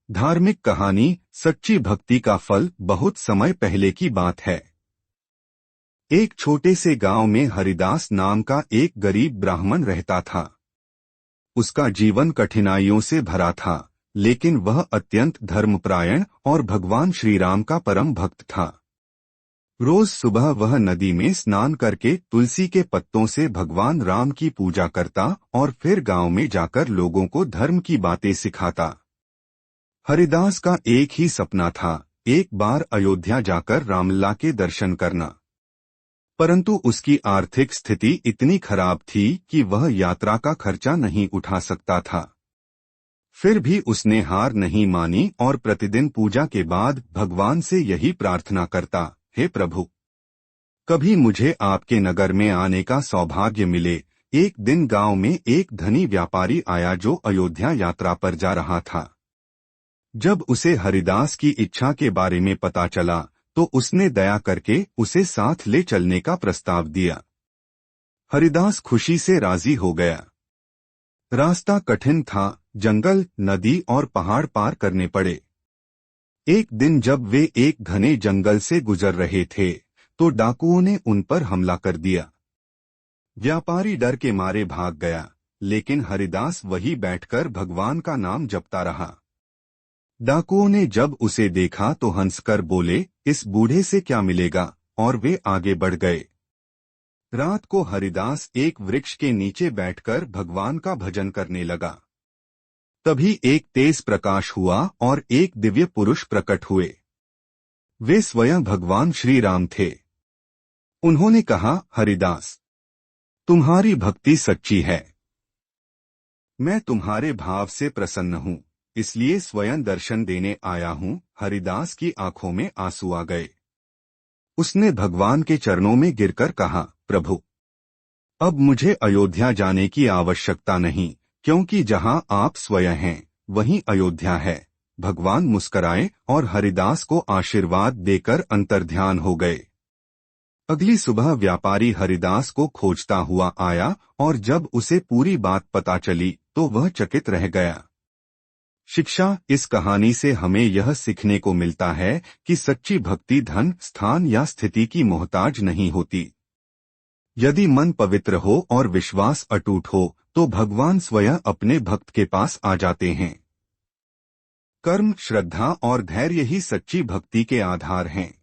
धार्मिक कहानी सच्ची भक्ति का फल। बहुत समय पहले की बात है। एक छोटे से गांव में हरिदास नाम का एक गरीब ब्राह्मण रहता था। उसका जीवन कठिनाइयों से भरा था, लेकिन वह अत्यंत धर्मपरायण और भगवान श्री राम का परम भक्त था। रोज सुबह वह नदी में स्नान करके तुलसी के पत्तों से भगवान राम की पूजा करता और फिर गांव में जाकर लोगों को धर्म की बातें सिखाता। हरिदास का एक ही सपना था, एक बार अयोध्या जाकर रामलला के दर्शन करना। परंतु उसकी आर्थिक स्थिति इतनी खराब थी कि वह यात्रा का खर्चा नहीं उठा सकता था। फिर भी उसने हार नहीं मानी और प्रतिदिन पूजा के बाद भगवान से यही प्रार्थना करता, हे प्रभु, कभी मुझे आपके नगर में आने का सौभाग्य मिले। एक दिन गांव में एक धनी व्यापारी आया जो अयोध्या यात्रा पर जा रहा था। जब उसे हरिदास की इच्छा के बारे में पता चला तो उसने दया करके उसे साथ ले चलने का प्रस्ताव दिया। हरिदास खुशी से राजी हो गया। रास्ता कठिन था, जंगल, नदी और पहाड़ पार करने पड़े। एक दिन जब वे एक घने जंगल से गुजर रहे थे तो डाकुओं ने उन पर हमला कर दिया। व्यापारी डर के मारे भाग गया, लेकिन हरिदास वहीं बैठकर भगवान का नाम जपता रहा। डाकुओं ने जब उसे देखा तो हंसकर बोले, इस बूढ़े से क्या मिलेगा, और वे आगे बढ़ गए। रात को हरिदास एक वृक्ष के नीचे बैठकर भगवान का भजन करने लगा। तभी एक तेज प्रकाश हुआ और एक दिव्य पुरुष प्रकट हुए। वे स्वयं भगवान श्री राम थे। उन्होंने कहा, हरिदास, तुम्हारी भक्ति सच्ची है। मैं तुम्हारे भाव से प्रसन्न हूँ, इसलिए स्वयं दर्शन देने आया हूँ। हरिदास की आंखों में आंसू आ गए। उसने भगवान के चरणों में गिरकर कहा, प्रभु, अब मुझे अयोध्या जाने की आवश्यकता नहीं, क्योंकि जहाँ आप स्वयं हैं वहीं अयोध्या है। भगवान मुस्कराए और हरिदास को आशीर्वाद देकर अंतर्ध्यान हो गए। अगली सुबह व्यापारी हरिदास को खोजता हुआ आया और जब उसे पूरी बात पता चली तो वह चकित रह गया। शिक्षा, इस कहानी से हमें यह सीखने को मिलता है कि सच्ची भक्ति धन, स्थान या स्थिति की मोहताज नहीं होती। यदि मन पवित्र हो और विश्वास अटूट हो तो भगवान स्वयं अपने भक्त के पास आ जाते हैं। कर्म, श्रद्धा और धैर्य ही सच्ची भक्ति के आधार हैं।